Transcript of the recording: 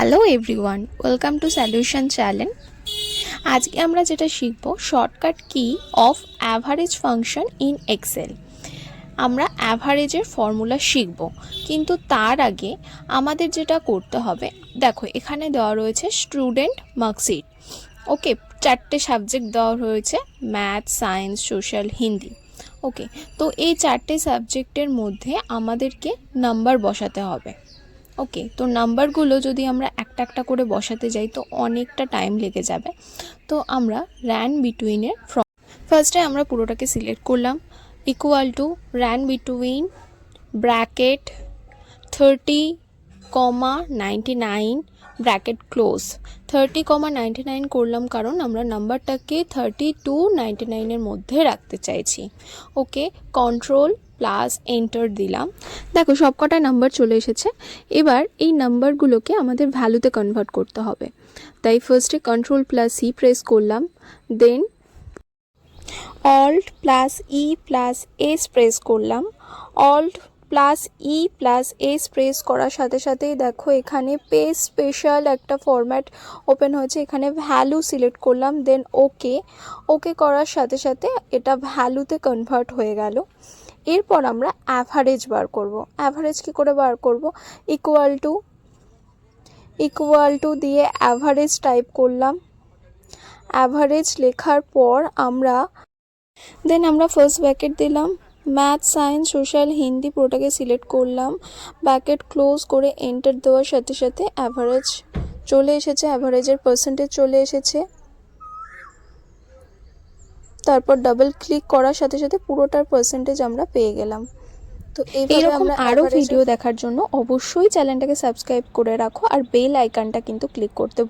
Hello everyone, welcome to solution channel. আজকে আমরা যেটা শিখব shortcut key of average function in Excel. আমরা অ্যাভারেজের ফর্মুলা শিখব, কিন্তু তার আগে আমাদের যেটা করতে হবে, দেখো এখানে দেওয়া রয়েছে স্টুডেন্ট মার্কশিট। ওকে, 4টে সাবজেক্ট দেওয়া রয়েছে, ম্যাথ, সায়েন্স, সোশ্যাল, হিন্দি। ওকে, তো এই 4টে সাবজেক্টের মধ্যে আমাদেরকে নাম্বার বসাতে হবে। ওকে, তো নাম্বারগুলো যদি আমরা একটা একটা করে বসাতে যাই তো অনেকটা টাইম লেগে যাবে। তো আমরা র্যান বিটুইনের ফার্স্টে আমরা পুরোটাকে সিলেক্ট করলাম, equal to ran between bracket 30,99 bracket close. 30,99 করলাম কারণ আমরা নাম্বারটাকে 30 to 99-এর মধ্যে রাখতে চাইছি। ওকে, কন্ট্রোল প্লাস এন্টার দিলাম। দেখো সবকটা নাম্বার চলে এসেছে। এবার এই নাম্বারগুলোকে আমাদের ভ্যালুতে কনভার্ট করতে হবে, তাই ফার্স্টে কন্ট্রোল প্লাস সি প্রেস করলাম, দেন alt plus E plus S press করলাম। Alt plus E plus S press করার সাথে সাথেই দেখো এখানে পেজ স্পেশাল একটা ফরম্যাট ওপেন হয়েছে, এখানে ভ্যালু সিলেক্ট করলাম, দেন ওকে। ওকে করার সাথে সাথে এটা ভ্যালুতে কনভার্ট হয়ে গেল। এরপর আমরা অ্যাভারেজ বার করব। অ্যাভারেজ কী করে বার করব? ইকুয়াল টু দিয়ে অ্যাভারেজ টাইপ করলাম। অ্যাভারেজ লেখার পর আমরা ফার্স্ট ব্র্যাকেট দিলাম, ম্যাথ, সায়েন্স, সোশ্যাল, হিন্দি পুরোটাকে সিলেক্ট করলাম, ব্র্যাকেট ক্লোজ করে এন্টার দেওয়ার সাথে সাথে অ্যাভারেজ চলে এসেছে, অ্যাভারেজের পার্সেন্টেজ চলে এসেছে। তারপর ডাবল ক্লিক করার সাথে সাথে পুরোটার পার্সেন্টেজ আমরা পেয়ে গেলাম। তো এইরকম আরও ভিডিও দেখার জন্য অবশ্যই চ্যানেলটাকে সাবস্ক্রাইব করে রাখো আর বেল আইকনটা কিন্তু ক্লিক করতে